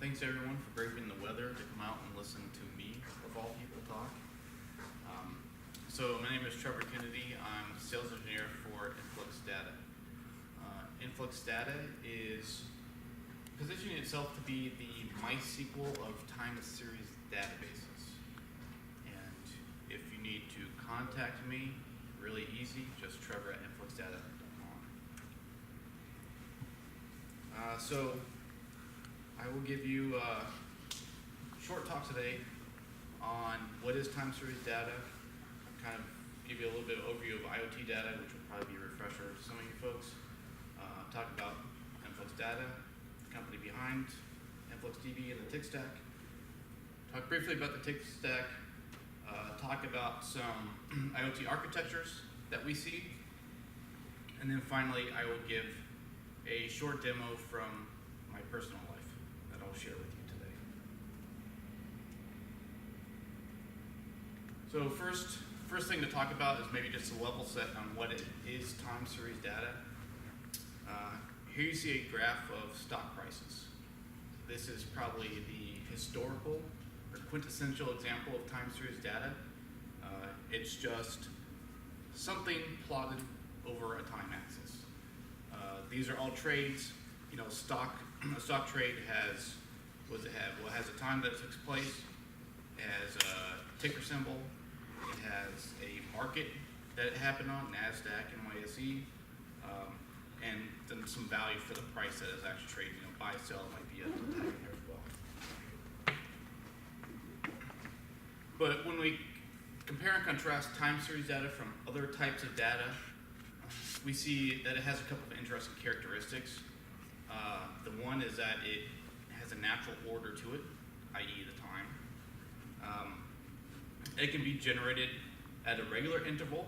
Thanks everyone for braving the weather to come out and listen to me, of all people, talk. So my name is Trevor Kennedy. I'm sales engineer for InfluxData. InfluxData is positioning itself to be the MySQL of time series databases. And if you need to contact me, really easy, just Trevor at InfluxData.com. So I will give you a short talk today on what is time series data, kind of give you a little bit of overview of IoT data, which will probably be a refresher to some of you folks. Talk about InfluxData, the company behind InfluxDB and the tech stack. Talk briefly about the tech stack. Talk about some IoT architectures that we see. And then finally, I will give a short demo from my personal life that I'll share with you today. So first thing to talk about is maybe just a level set on what it is time series data. Here you see a graph of stock prices. This is probably the historical or quintessential example of time series data. It's just something plotted over a time axis. These are all trades. You know, a stock trade has, what does it have? Well, it has a time that took place. It has a ticker symbol. It has a market that it happened on, NASDAQ, NYSE, and then some value for the price that is actually traded. You know, buy, sell might be a tag in there as well. But when we compare and contrast time series data from other types of data, we see that it has a couple of interesting characteristics. The one is that it has a natural order to it, i.e. the time. It can be generated at a regular interval,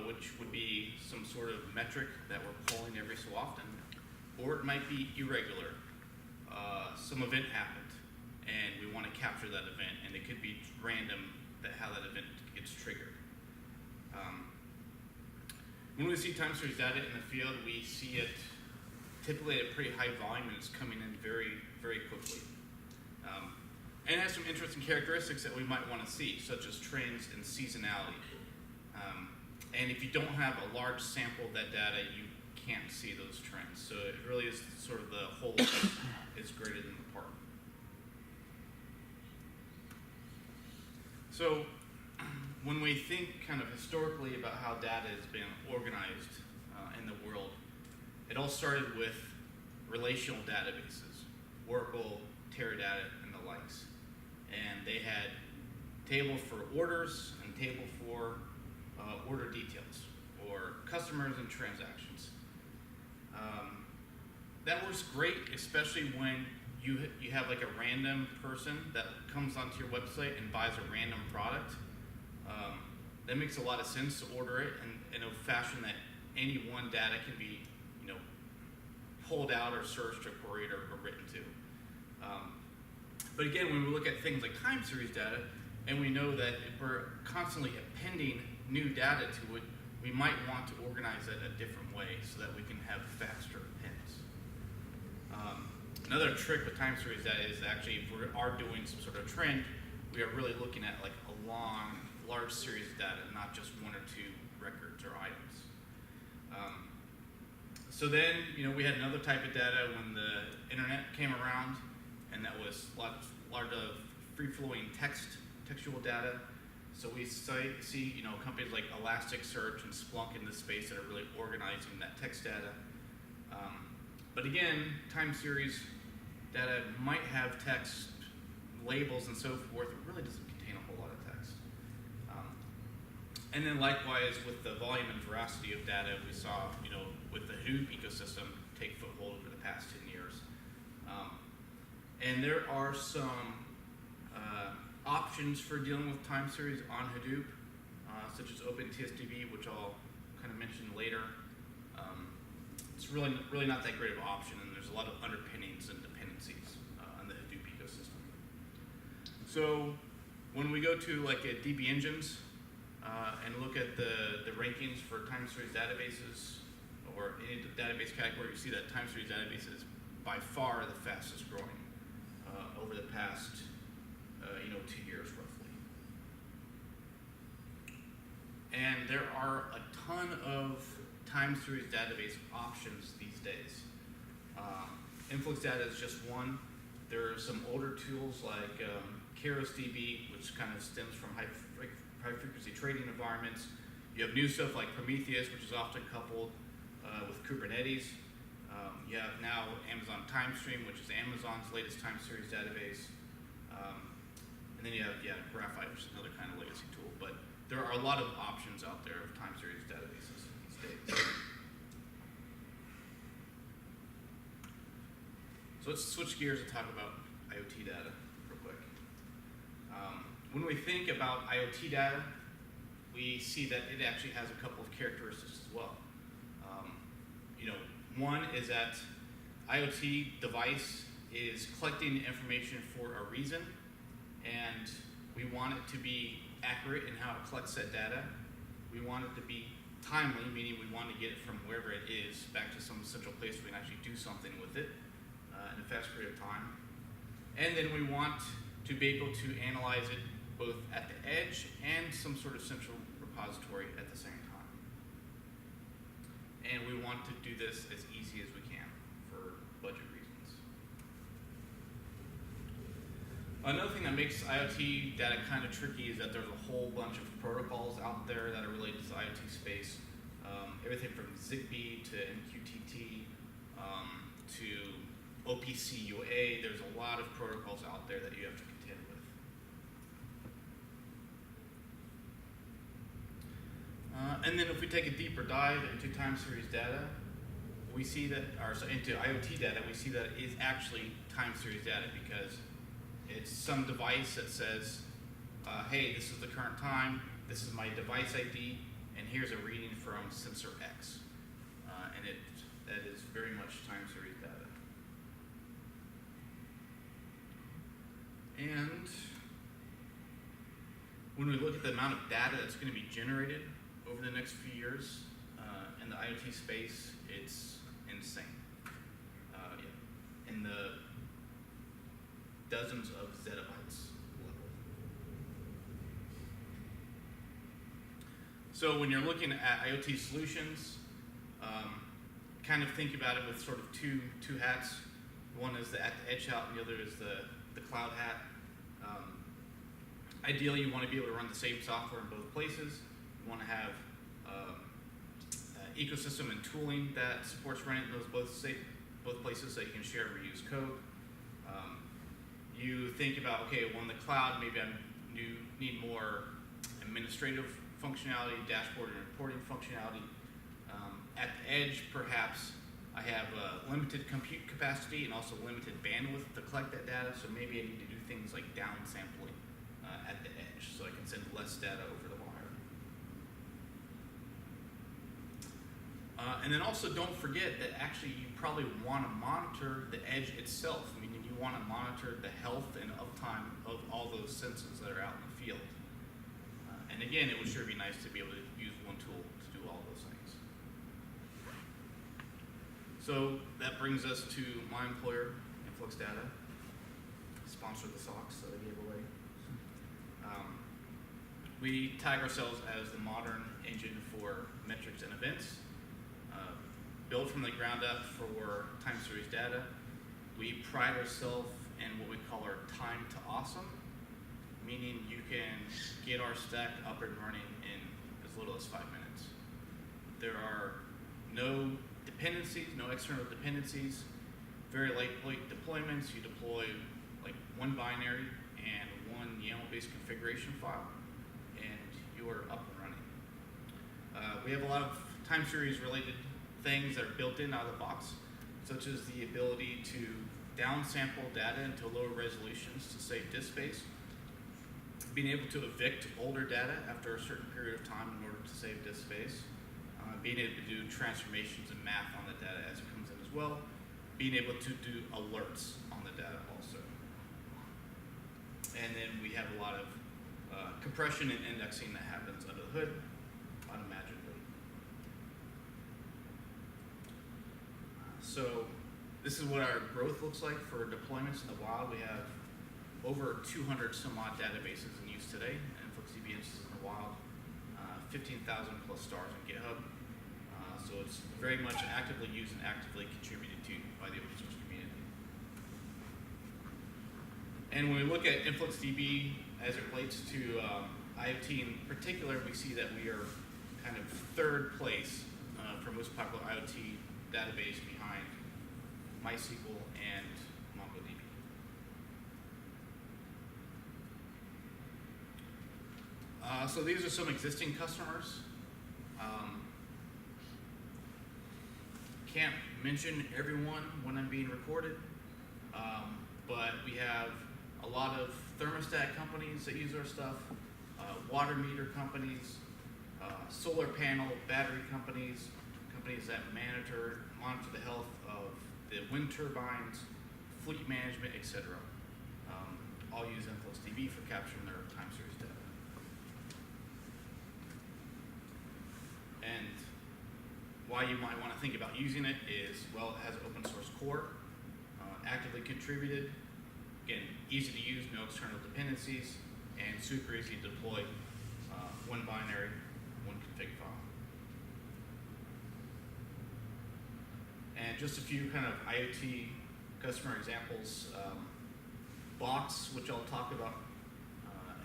which would be some sort of metric that we're pulling every so often, or it might be irregular. Some event happened, and we want to capture that event, and it could be random how that event gets triggered. When we see time series data in the field, we see it typically at a pretty high volume, and it's coming in very, very quickly. And it has some interesting characteristics that we might want to see, such as trends and seasonality. And if you don't have a large sample of that data, you can't see those trends. So it really is sort of the whole is greater than the part. So when we think kind of historically about how data has been organized in the world, it all started with relational databases, Oracle, Teradata, and the likes. And they had table for orders and table for order details, or customers and transactions. That works great, especially when you have like a random person that comes onto your website and buys a random product. That makes a lot of sense to order it in a fashion that any one data can be, you know, pulled out or searched or queried or written to. But again, when we look at things like time series data, and we know that if we're constantly appending new data to it, we might want to organize it a different way so that we can have faster appends. Another trick with time series data is actually if we are doing some sort of trend, we are really looking at like a large series of data, not just one or two records or items. So then, you know, we had another type of data when the internet came around, and that was large of free-flowing textual data. So we see, you know, companies like Elasticsearch and Splunk in this space that are really organizing that text data. But again, time series data might have text labels and so forth. It really doesn't contain a whole lot of text. And then likewise with the volume and veracity of data, we saw, you know, with the Hadoop ecosystem take foothold over the past 10 years. And there are some options for dealing with time series on Hadoop, such as OpenTSDB, which I'll kind of mention later. It's really not that great of an option, and there's a lot of underpinnings and dependencies on the Hadoop ecosystem. So when we go to like a DB Engines and look at the rankings for time series databases or any database category, you see that time series database is by far the fastest growing. over the past 2 years roughly. And there are a ton of time series database options these days. InfluxData is just one. There are some older tools like KeirosDB, which kind of stems from high frequency trading environments. You have new stuff like Prometheus, which is often coupled with Kubernetes. You have now Amazon TimeStream, which is Amazon's latest time series database. And then you have Graphite, which is another kind of legacy tool. But there are a lot of options out there of time series databases these days. So let's switch gears and talk about IoT data real quick. When we think about IoT data, we see that it actually has a couple of characteristics as well. One is that IoT device is collecting information for a reason, and we want it to be accurate in how it collects that data. We want it to be timely, meaning we want to get it from wherever it is back to some central place where we can actually do something with it in a fast period of time. And then we want to be able to analyze it both at the edge and some sort of central repository at the same time. And we want to do this as easy as we can for budget reasons. Another thing that makes IoT data kind of tricky is that there's a whole bunch of protocols out there that are related to the IoT space. Everything from Zigbee to MQTT to OPC UA. There's a lot of protocols out there that you have to contend with. And then if we take a deeper dive into time series data, we see that, into IoT data, we see that it is actually time series data because it's some device that says, hey, this is the current time, this is my device ID, and here's a reading from sensor X. And that is very much time series data. And when we look at the amount of data that's going to be generated over the next few years in the IoT space, it's insane. In the dozens of zettabytes level. So when you're looking at IoT solutions, kind of think about it with sort of two hats. One is the at-the-edge hat, and the other is the cloud hat. Ideally, you want to be able to run the same software in both places. You want to have ecosystem and tooling that supports running those both places so you can share and reuse code. You think about, okay, well, in the cloud, maybe I need more administrative functionality, dashboard and reporting functionality. At the edge, perhaps I have limited compute capacity and also limited bandwidth to collect that data, so maybe I need to do things like downsampling at the edge so I can send less data over the wire. And then also don't forget that actually you probably want to monitor the edge itself, meaning you want to monitor the health and uptime of all those sensors that are out in the field. And again, it would sure be nice to be able to use one tool to do all those things. So that brings us to my employer, InfluxData, sponsored the socks that I gave away. We tag ourselves as the modern engine for metrics and events. Built from the ground up for time series data. We pride ourselves in what we call our time to awesome, meaning you can get our stack up and running in as little as 5 minutes. There are no dependencies, no external dependencies, very lightweight deployments. You deploy like one binary and one YAML-based configuration file, and you are up and running. We have a lot of time series related things that are built in out of the box, such as the ability to downsample data into lower resolutions to save disk space, being able to evict older data after a certain period of time in order to save disk space, being able to do transformations and math on the data as it comes in as well, being able to do alerts on the data also. And then we have a lot of compression and indexing that happens under the hood automatically. So This is what our growth looks like for deployments in the wild. We have over 200 some odd databases in use today, InfluxDB instances in the wild, 15,000 plus stars on GitHub. So it's very much actively used and actively contributed to by the open source community. And when we look at InfluxDB as it relates to IoT in particular, we see that we are kind of third place for most popular IoT database behind MySQL and MongoDB. So these are some existing customers. Can't mention everyone when I'm being recorded, but we have a lot of thermostat companies that use our stuff, water meter companies, solar panel, battery companies, companies that monitor the health of the wind turbines, fleet management, etc. All use InfluxDB for capturing their time series data. And why you might want to think about using it is, well, it has an open source core, actively contributed, again, easy to use, no external dependencies, and super easy to deploy, one binary, one config file. And just a few kind of IoT customer examples. Box, which I'll talk about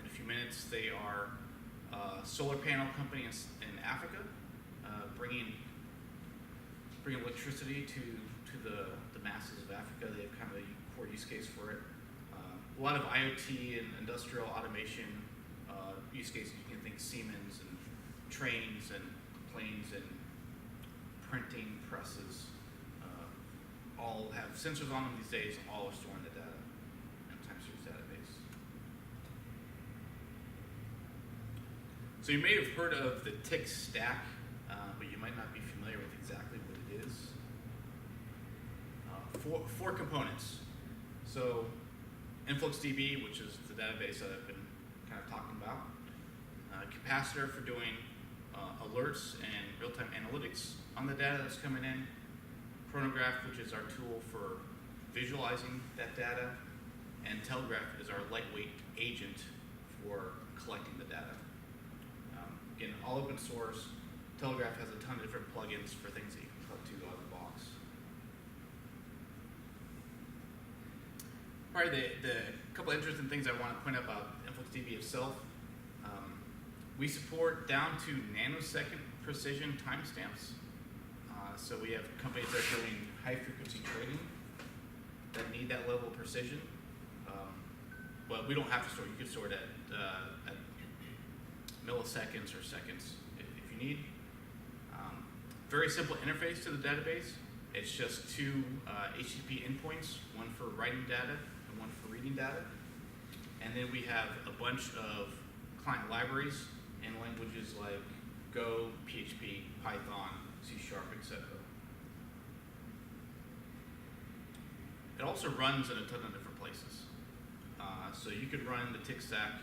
in a few minutes, they are a solar panel company in Africa, bringing electricity to the masses of Africa. They have kind of a core use case for it. A lot of IoT and industrial automation use cases. You can think Siemens and trains and planes and printing presses. All have sensors on them these days. All are storing the data in a time series database. So you may have heard of the tick stack, but you might not be familiar with exactly what it is. Four components. So InfluxDB, which is the database that I've been kind of talking about. Capacitor for doing alerts and real-time analytics on the data that's coming in. Chronograph, which is our tool for visualizing that data. And Telegraph is our lightweight agent for collecting the data. Again, all open source. Telegraph has a ton of different plugins for things that you can hook to out of the box. Probably the couple interesting things I want to point out about InfluxDB itself. We support down to nanosecond precision timestamps. So we have companies that are doing high frequency trading that need that level of precision. But we don't have to store. You can store it at milliseconds or seconds if you need. Very simple interface to the database. It's just two HTTP endpoints, one for writing data and one for reading data. And then we have a bunch of client libraries in languages like Go, PHP, Python, C#, etc. It also runs in a ton of different places. So you could run the tick stack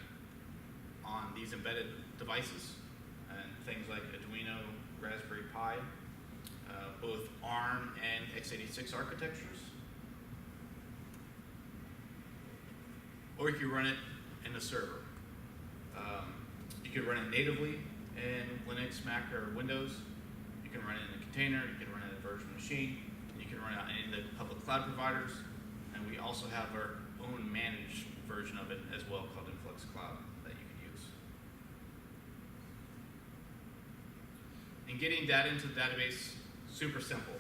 on these embedded devices and things like Arduino, Raspberry Pi, both ARM and x86 architectures. Or you could run it in a server. You could run it natively in Linux, Mac, or Windows. You can run it in a container. You can run it in a virtual machine. You can run it on any of the public cloud providers. And we also have our own managed version of it as well called Influx Cloud that you can use. And getting data into the database, super simple.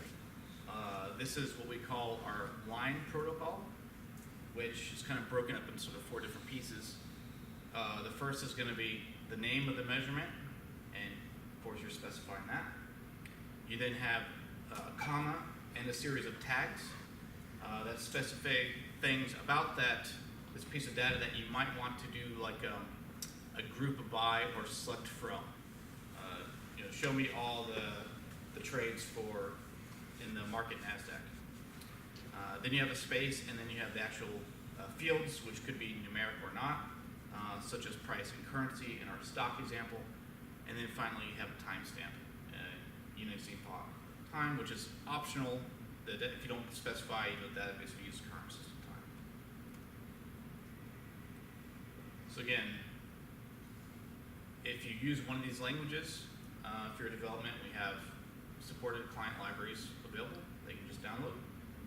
This is what we call our line protocol, which is kind of broken up into sort of four different pieces. The first is going to be the name of the measurement, and of course you're specifying that. You then have a comma and a series of tags that specify things about this piece of data that you might want to do like a group by or select from. Show me all the trades in the market NASDAQ. Then you have a space, and then you have the actual fields, which could be numeric or not, such as price and currency in our stock example. And then finally, you have a timestamp, unit time, which is optional if you don't specify, database will use current system time. So again, if you use one of these languages, for your development, we have supported client libraries available that you can just download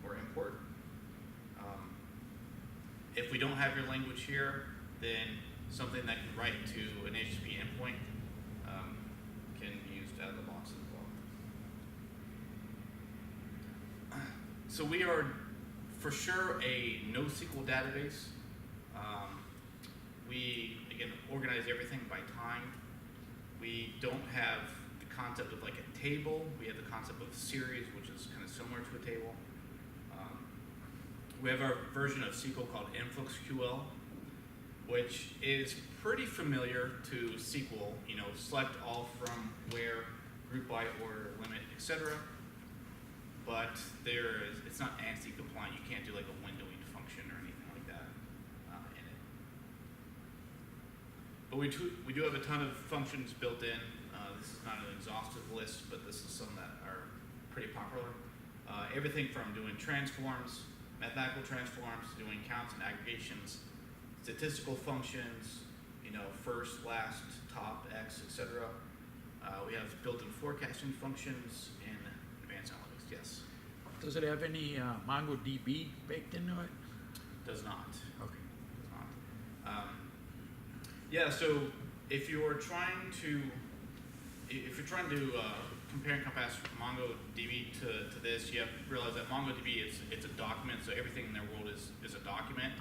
or import. If we don't have your language here, then something that can write to an HTTP endpoint can be used out of the box as well. So we are for sure a NoSQL database. We, again, organize everything by time. We don't have the concept of like a table. We have the concept of series, which is kind of similar to a table. We have our version of SQL called InfluxQL, which is pretty familiar to SQL. Select all from where, group by order, limit, etc. But it's not ANSI compliant. You can't do like a windowing function or anything like that in it. But we do have a ton of functions built in. This is not an exhaustive list, but this is some that are pretty popular. Everything from doing transforms, mathematical transforms, doing counts and aggregations, statistical functions, first, last, top, x, etc. We have built-in forecasting functions and advanced analytics. Yes. Does it have any MongoDB baked into it? Does not. Okay. Does not. Yeah. So if you're trying to compare and contrast MongoDB to this, you have to realize that MongoDB it's a document, so everything in their world is a document.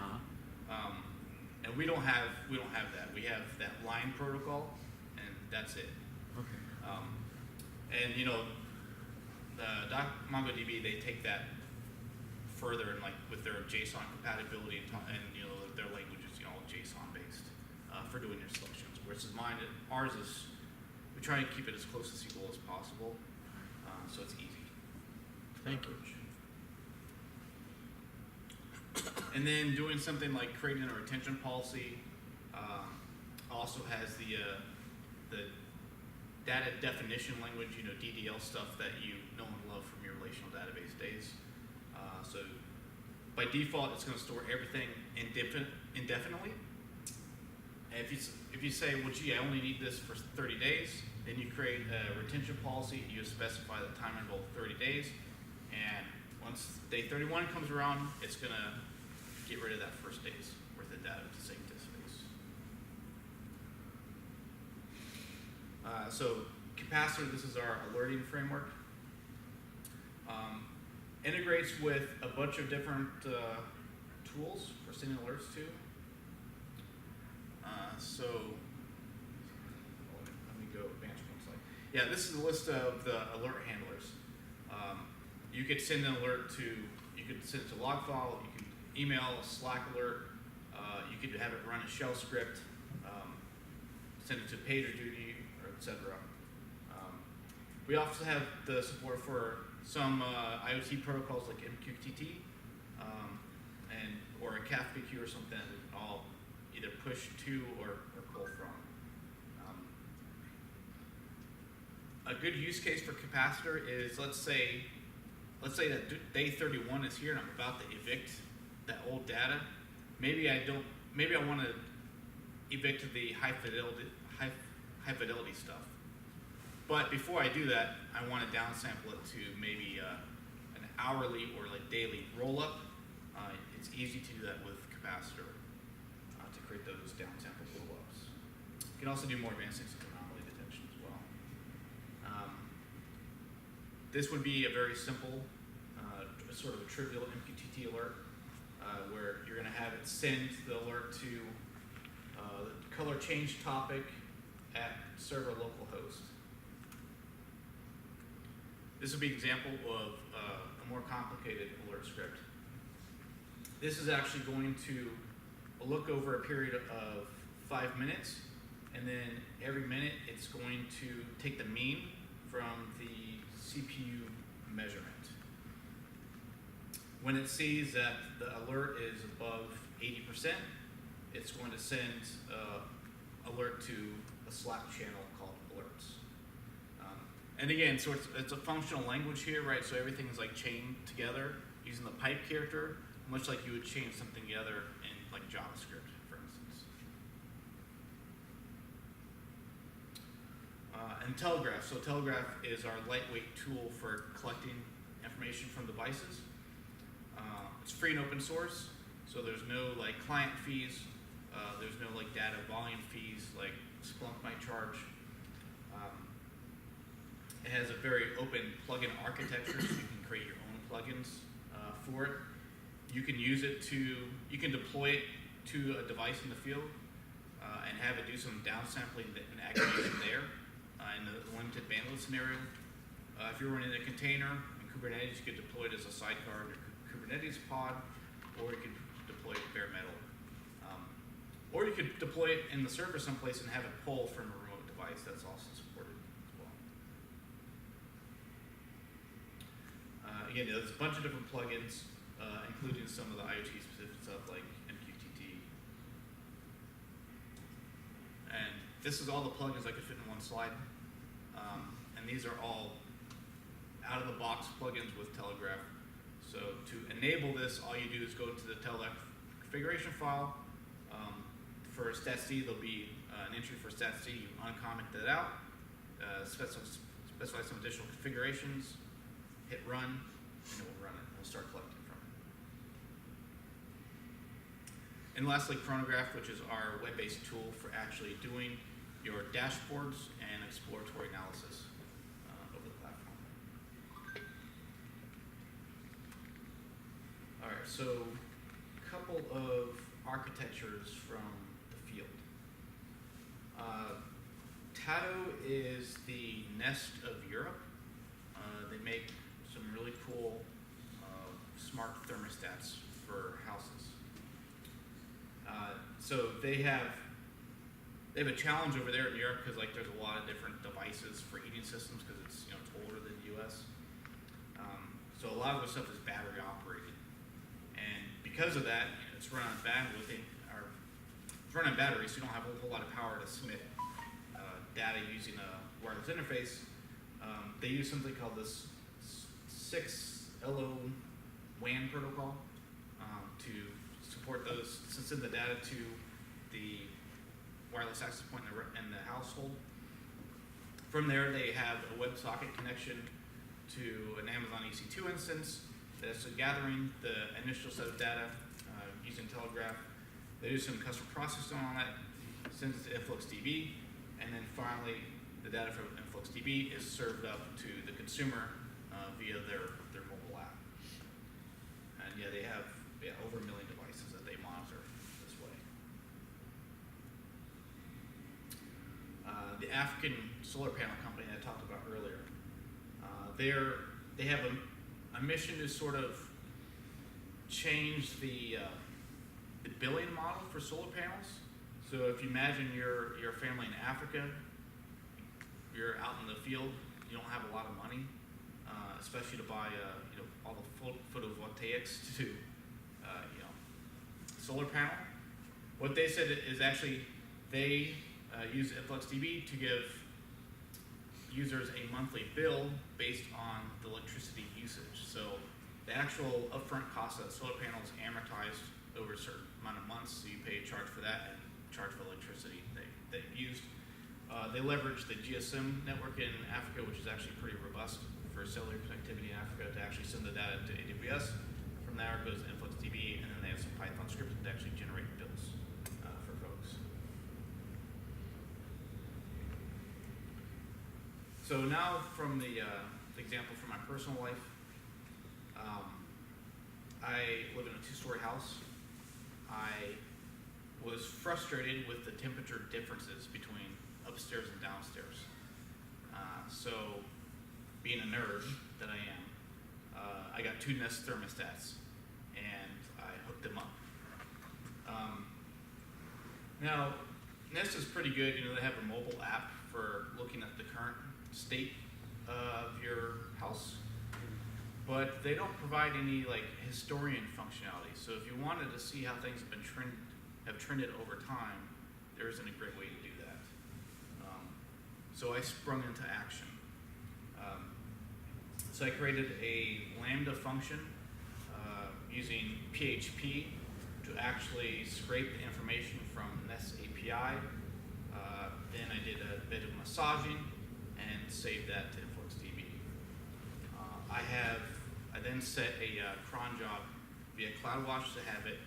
And we don't have that. We have that line protocol, and that's it. Okay. And MongoDB, they take that further, and like with their JSON compatibility and their language is all JSON based for doing your selections. Whereas ours is, we try and keep it as close to SQL as possible, so it's easy. Thank you. And then doing something like creating a retention policy also has the data definition language, DDL stuff that you know and love from your relational database days. So by default, it's going to store everything indefinitely. And if you say, well, gee, I only need this for 30 days, then you create a retention policy. You specify the time interval 30 days, and once day 31 comes around, it's going to get rid of that first day's worth of data with the same disk space. So Capacitor, this is our alerting framework. Integrates with a bunch of different tools for sending alerts to. So let me go advanced one slide. Yeah, this is a list of the alert handlers. You could send an alert to, you could send it to log file, you could email a Slack alert, you could have it run a shell script, send it to PagerDuty, or etc. We also have the support for some IoT protocols like MQTT or a CAFPQ or something that we can all either push to or pull from. A good use case for Capacitor is, let's say that day 31 is here and I'm about to evict that old data. Maybe I want to evict the high fidelity stuff. But before I do that, I want to downsample it to maybe an hourly or like daily roll-up. It's easy to do that with Capacitor to create those downsample roll-ups. You can also do more advanced things like anomaly detection as well. This would be a very simple, sort of a trivial MQTT alert, where you're going to have it send the alert to the color change topic at server localhost. This would be an example of a more complicated alert script. This is actually going to look over a period of 5 minutes, and then every minute it's going to take the mean from the CPU measurement. When it sees that the alert is above 80%, it's going to send alert to a Slack channel called alerts. And again, so it's a functional language here, right? So everything is like chained together using the pipe character, much like you would chain something together in like JavaScript, for instance. And Telegraph. So Telegraph is our lightweight tool for collecting information from devices. It's free and open source, so there's no like client fees. There's no like data volume fees like Splunk might charge. It has a very open plugin architecture, so you can create your own plugins for it. You can use it you can deploy it to a device in the field and have it do some downsampling and aggregation there in the limited bandwidth scenario. If you're running a container in Kubernetes, you could deploy it as a sidecar in your Kubernetes pod, or you could deploy it bare metal. Or you could deploy it in the server someplace and have it pull from a remote device. That's also supported as well. Again, there's a bunch of different plugins, including some of the IoT specific stuff like MQTT. And this is all the plugins I could fit in one slide. And these are all out-of-the-box plugins with Telegraph. So to enable this, all you do is go to the Telegraph configuration file. For StatC, there'll be an entry for StatC. You uncomment that out, specify some additional configurations, hit run, and it will run it. We'll start collecting from it. And lastly, Chronograph, which is our web-based tool for actually doing your dashboards and exploratory analysis over the platform. All right, so a couple of architectures from the field. Tato is the Nest of Europe. They make some really cool smart thermostats for houses. So they have a challenge over there in Europe because like there's a lot of different devices for heating systems because it's it's older than the U.S. So a lot of the stuff is battery operated, and because of that, it's run on bandwidth or it's run on batteries, so you don't have a whole lot of power to submit data using a wireless interface. They use something called this 6LO WAN protocol to support those, to send the data to the wireless access point in the household. From there, they have a WebSocket connection to an Amazon EC2 instance that's gathering the initial set of data using Telegraph. They do some custom processing on that, sends it to InfluxDB, and then finally, the data from InfluxDB is served up to the consumer via their mobile app. And yeah, they have over 1 million devices that they monitor this way. The African solar panel company that I talked about earlier, they have a mission to sort of change the billing model for solar panels. So if you imagine you're a family in Africa, you're out in the field, you don't have a lot of money, especially to buy all the photovoltaics to solar panel. What they said is actually they use InfluxDB to give users a monthly bill based on the electricity usage. So the actual upfront cost of the solar panel is amortized over a certain amount of months, so you pay a charge for that and charge for electricity they've used. They leverage the GSM network in Africa, which is actually pretty robust for cellular connectivity in Africa, to actually send the data to AWS. From there it goes to InfluxDB, and then they have some Python scripts to actually generate bills for folks. So now from the example from my personal life, I live in a 2-story house. I was frustrated with the temperature differences between upstairs and downstairs. So being a nerd that I am, I got 2 Nest thermostats and I hooked them up. Now, Nest is pretty good. They have a mobile app for looking at the current state of your house, but they don't provide any like historian functionality. So if you wanted to see how things have trended over time, there isn't a great way to do that. So I sprung into action. So I created a Lambda function using PHP to actually scrape the information from Nest API. Then I did a bit of massaging and saved that to InfluxDB. I then set a cron job via CloudWatch to have it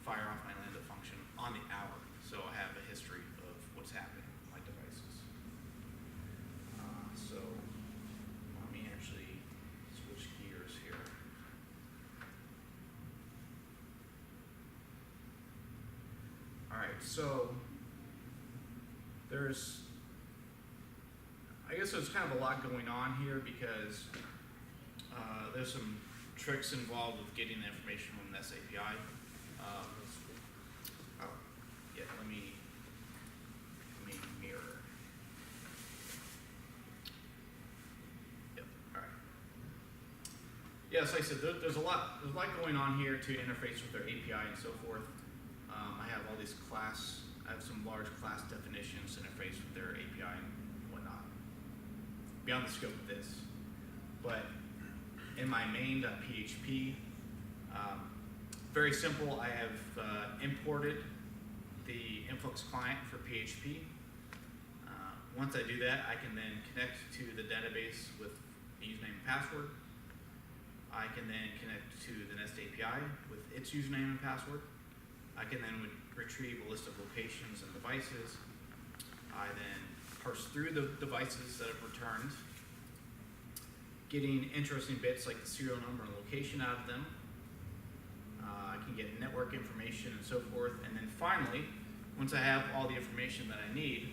fire off my Lambda function on the hour, so I have a history of what's happening with my devices. So let me actually switch gears here. All right, so I guess there's kind of a lot going on here because there's some tricks involved with getting the information from this API. Let me mirror. Yep. All right. Yes, like I said, there's a lot going on here to interface with their API and so forth. I have all these I have some large class definitions to interface with their API and whatnot, beyond the scope of this. But in my main.php, very simple, I have imported the Influx client for PHP. Once I do that, I can then connect to the database with username and password. I can then connect to the Nest API with its username and password. I can then retrieve a list of locations and devices. I then parse through the devices that have returned, getting interesting bits like the serial number and location out of them. I can get network information and so forth. And then finally, once I have all the information that I need,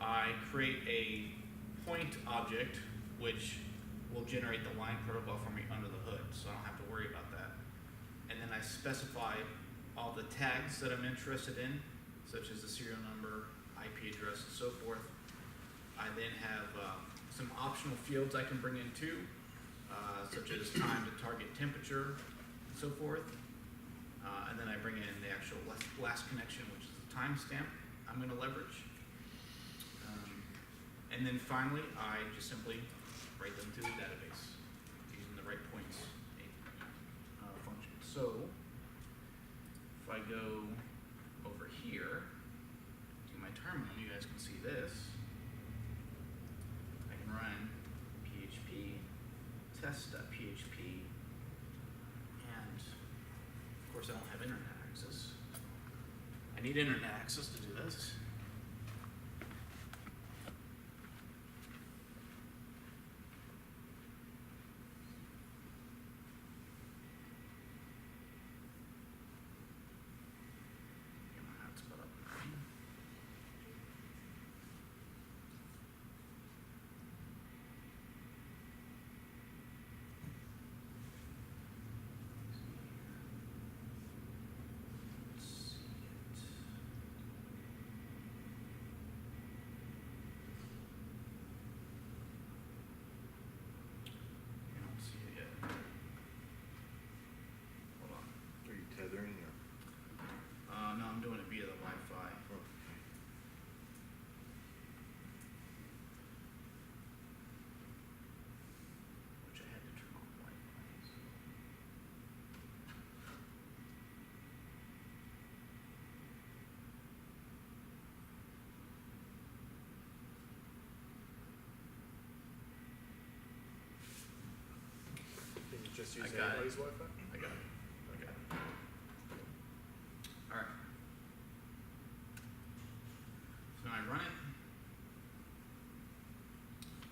I create a point object which will generate the line protocol for me under the hood, so I don't have to worry about that. And then I specify all the tags that I'm interested in, such as the serial number, IP address, and so forth. I then have some optional fields I can bring in too, such as time to target temperature, and so forth. And then I bring in the actual last connection, which is the timestamp I'm going to leverage. And then finally, I just simply write them to the database using the right points function. So if I go over here to my terminal, you guys can see this. I can run PHP, test.php, and of course I don't have internet access. I need internet access to do this. Tethering or? No, I'm doing it via the Wi-Fi. Which I had to turn on Wi-Fi. Can you just use I got it. anybody's Wi-Fi? I got it. All right. So now I run it.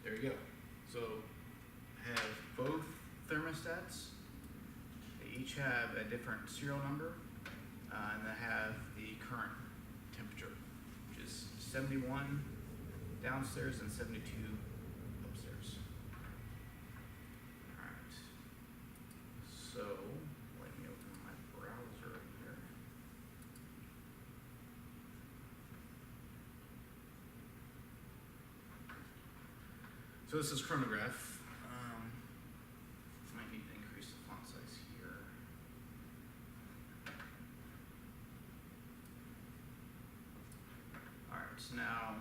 There you go. So I have both thermostats. They each have a different serial number, and they have the current temperature, which is 71 downstairs and 72 upstairs. All right. So let me open my browser here. So this is chronograph. Might need to increase the font size here. All right, so now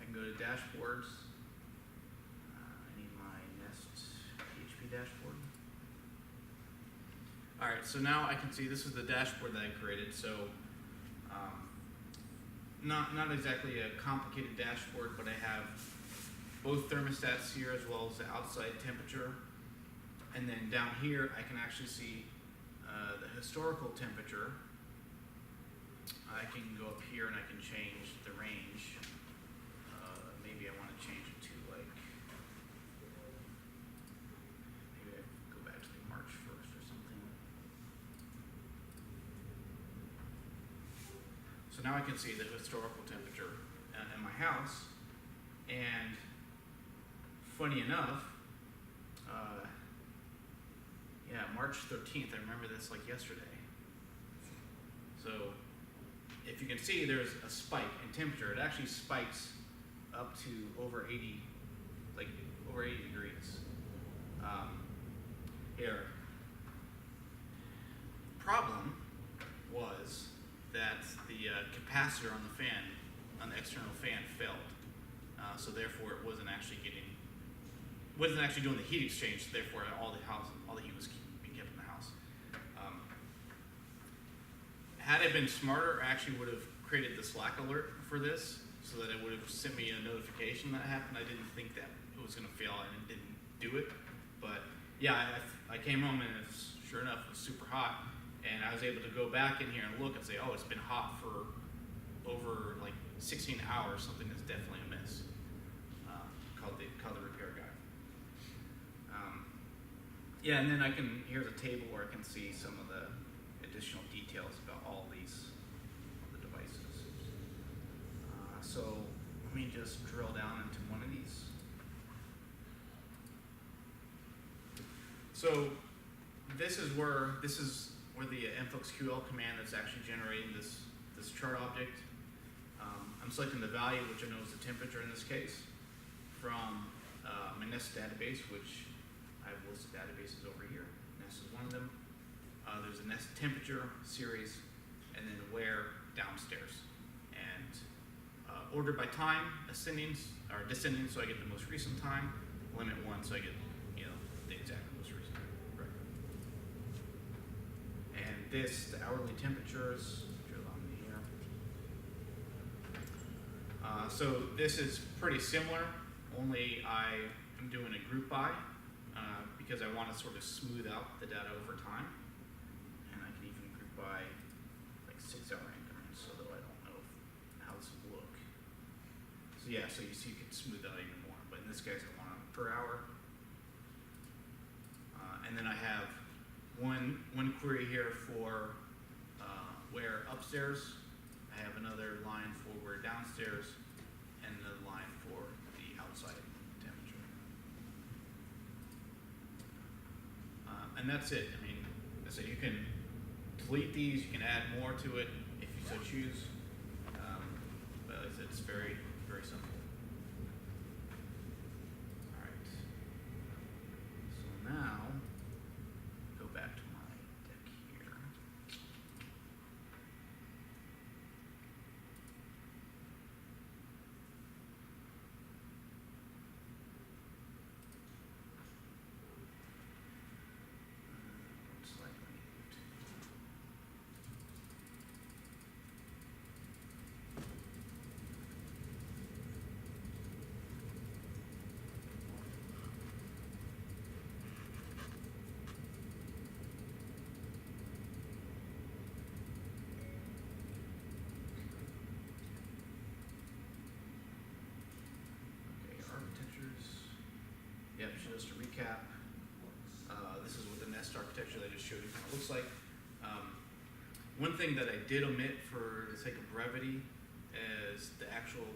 I can go to dashboards. I need my dashboard. All right, so now I can see this is the dashboard that I created. So not exactly a complicated dashboard, but I have both thermostats here as well as the outside temperature. And then down here, I can actually see the historical temperature. I can go up here and I can change the range. Maybe I want to change it to like, maybe I go back to the March 1st or something. So now I can see the historical temperature in my house. And funny enough, yeah, March 13th, I remember this like yesterday. So if you can see, there's a spike in temperature. It actually spikes up to over 80, like over 80 degrees. Here. Problem was that the capacitor on the fan, on the external fan, failed. So therefore, it wasn't actually doing the heat exchange. So therefore, all the heat was being kept in the house. Had I been smarter, I actually would have created the Slack alert for this, so that it would have sent me a notification that happened. I didn't think that it was going to fail, and it didn't do it. But yeah, I came home and sure enough, it was super hot, and I was able to go back in here and look and say, oh, it's been hot for over like 16 hours. Something that's definitely amiss. Called the repair guy. Yeah, and then here's a table where I can see some of the additional details about all the devices. So let me just drill down into one of these. So this is where the InfluxQL command is actually generating this chart object. I'm selecting the value, which I know is the temperature in this case, from my Nest database, which I have listed databases over here. Nest is one of them. There's a Nest temperature series, and then where downstairs. And ordered by time, ascending or descending, so I get the most recent time. Limit 1, so I get the exact most recent time. Right. And the hourly temperatures. Drill down here. So this is pretty similar, only I am doing a group by because I want to sort of smooth out the data over time. And I can even group by like 6-hour increments, so that I don't know how this will look. So yeah, so you see you can smooth out even more, but in this case I want it per hour. And then I have one query here for where upstairs. I have another line for where downstairs, and another line for the outside temperature. And that's it. I mean, so you can delete these, you can add more to it if you so choose. But it's very, very simple. All right. So now, go back to my deck here. Yep, so just to recap, this is what the Nest architecture that I just showed you kind of looks like. One thing that I did omit for the sake of brevity is the actual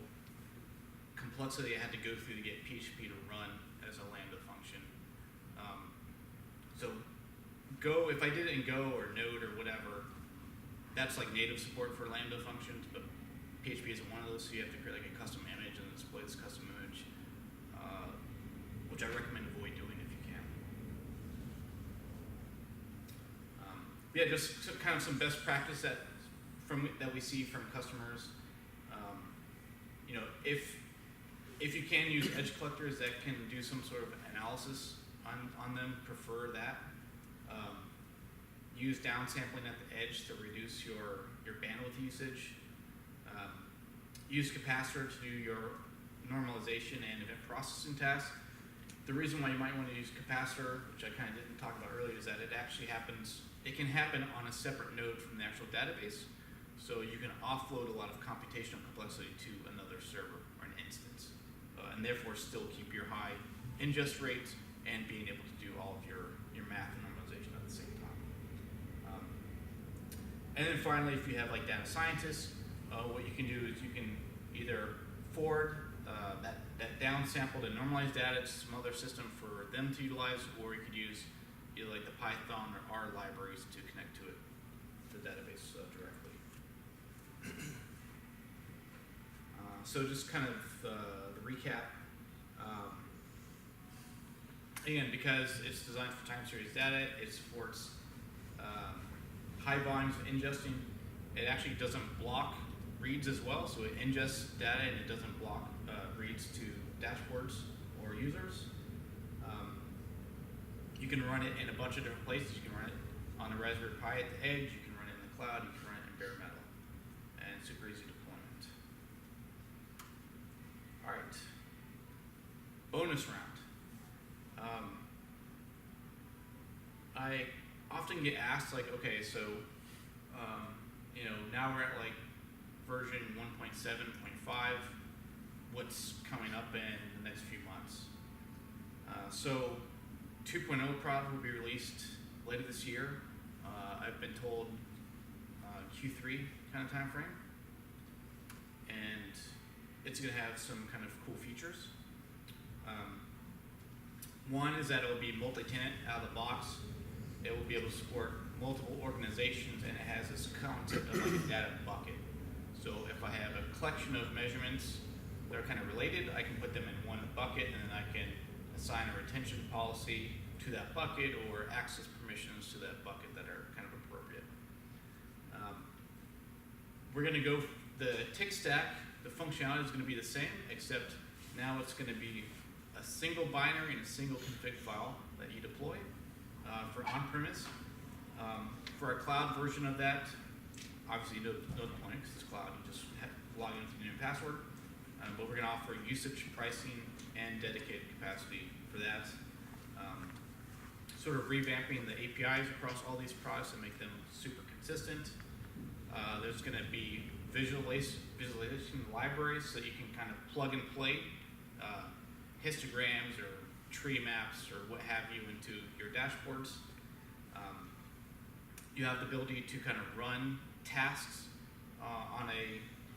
complexity I had to go through to get PHP to run as a Lambda function. So Go, if I did it in Go or Node or whatever, that's like native support for Lambda functions, but PHP isn't one of those, so you have to create like a custom image and display this custom image, which I recommend avoid doing if you can. Yeah, just kind of some best practice that we see from customers. You know, if you can use edge collectors that can do some sort of analysis on them prefer that. Use downsampling at the edge to reduce your bandwidth usage. Use Capacitor to do your normalization and event processing tasks. The reason why you might want to use Capacitor, which I kind of didn't talk about earlier, is that it actually it can happen on a separate node from the actual database. So you can offload a lot of computational complexity to another server or an instance, and therefore still keep your high ingest rates and being able to do all of your math and normalization at the same time. And then finally, if you have like data scientists, what you can do is you can either forward that downsampled and normalized data to some other system for them to utilize, or you could use either like the Python or R libraries to connect to it, the database directly. So just kind of the recap. Again, because it's designed for time series data, it supports high volumes of ingesting. It actually doesn't block reads as well, so it ingests data and it doesn't block reads to dashboards or users. You can run it in a bunch of different places. You can run it on the Raspberry Pi at the edge, you can run it in the cloud, you can run it in bare metal, and super easy deployment. All right, bonus round. I often get asked, like, okay, so now we're at like version 1.7.5. What's coming up in the next few months? So 2.0 probably will be released later this year. I've been told Q3 kind of time frame, and it's going to have some kind of cool features. One is that it will be multi-tenant out of the box. It will be able to support multiple organizations, and it has this concept of like a data bucket. So if I have a collection of measurements that are kind of related, I can put them in one bucket, and then I can assign a retention policy to that bucket or access permissions to that bucket that are kind of appropriate. We're going to go, the tick stack, the functionality is going to be the same, except now it's going to be a single binary and a single config file that you deploy for on-premise. For a cloud version of that, obviously no deployment because it's cloud, you just log in with your new password. But we're going to offer usage pricing and dedicated capacity for that. Sort of revamping the APIs across all these products and make them super consistent. There's going to be visualization libraries so that you can kind of plug and play histograms or tree maps or what have you into your dashboards. You have the ability to kind of run tasks on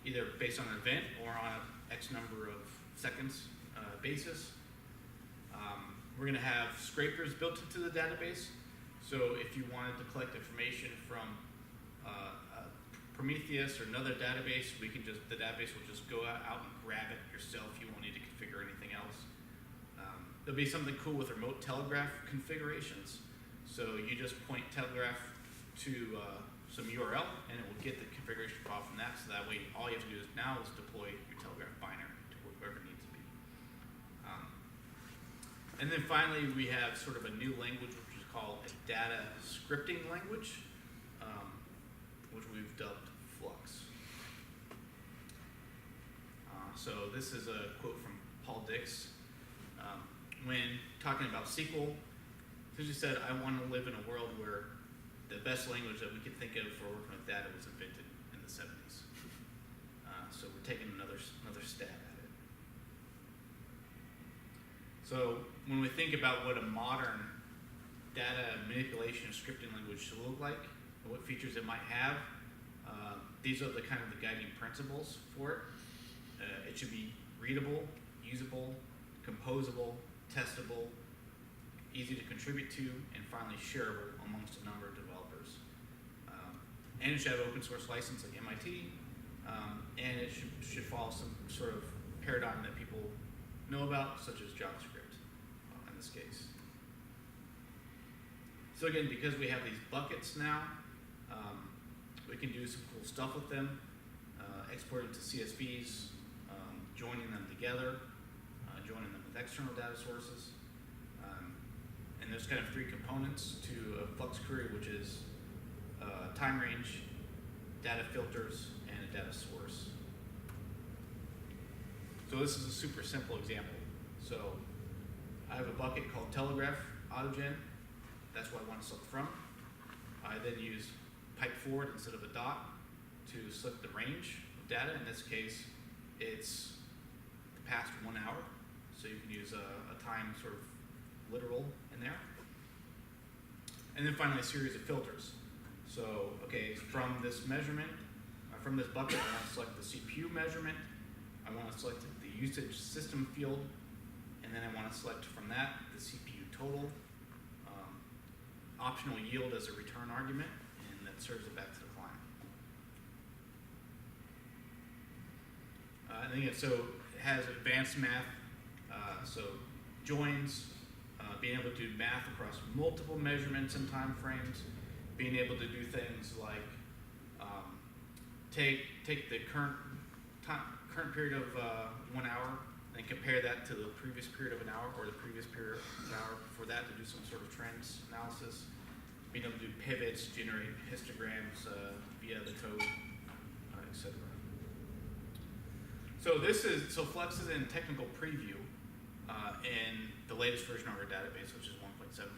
either based on an event or on an X number of seconds basis. We're going to have scrapers built into the database. So if you wanted to collect information from Prometheus or another database, the database will just go out and grab it yourself. You won't need to configure anything else. There'll be something cool with remote telegraph configurations. So you just point telegraph to some URL, and it will get the configuration file from that. So that way, all you have to do now is deploy your telegraph binary to wherever it needs to be. And then finally, we have sort of a new language, which is called a data scripting language, which we've dubbed Flux. So this is a quote from Paul Dix. When talking about SQL, he said, "I want to live in a world where the best language that we could think of for working with data was invented in the 70s. So we're taking another stab at it. So when we think about what a modern data manipulation and scripting language should look like, and what features it might have, these are the kind of the guiding principles for it. It should be readable, usable, composable, testable, easy to contribute to, and finally shareable amongst a number of developers. And it should have open source license like MIT, and it should follow some sort of paradigm that people know about, such as JavaScript in this case. So again, because we have these buckets now, we can do some cool stuff with them, exporting to CSVs, joining them together, joining them with external data sources. there's kind of three components to a flux query, which is time range, data filters, and a data source. So this is a super simple example. So I have a bucket called telegraph autogen. That's what I want to select from. I then use pipe forward instead of a dot to select the range of data. In this case, it's the past 1 hour. So you can use a time sort of literal in there. And then finally a series of filters. So, okay, from this measurement, from this bucket, I want to select the CPU measurement. I want to select the usage system field. And then I want to select from that the CPU total. Optional yield as a return argument, and that serves it back to the client. And then, so it has advanced math, so joins, being able to do math across multiple measurements and time frames, being able to do things like take the current period of 1 hour and compare that to the previous period of an hour or the previous period of an hour before that to do some sort of trends analysis, being able to do pivots, generate histograms via the code, etc. So Flex is in technical preview in the latest version of our database, which is 1.7.5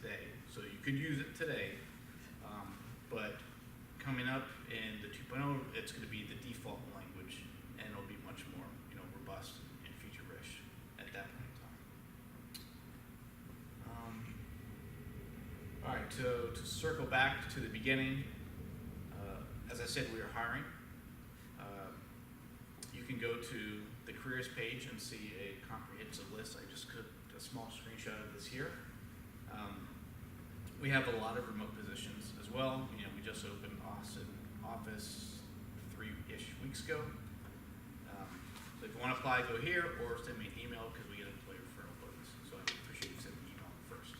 today. So you could use it today, but coming up in the 2.0, it's going to be the default language, and it'll be much more, robust and feature-rich at that point in time. All right, to circle back to the beginning, as I said, we are hiring. You can go to the careers page and see a comprehensive list. I just took a small screenshot of this here. We have a lot of remote positions as well. We just opened Austin office 3-ish weeks ago. So if you want to apply, go here or send me an email because we get employee referral bonus. So I appreciate you sending me an email first.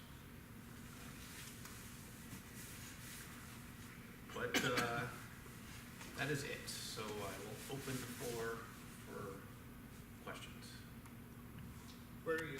But that is it. So I will open the floor for questions. Where are you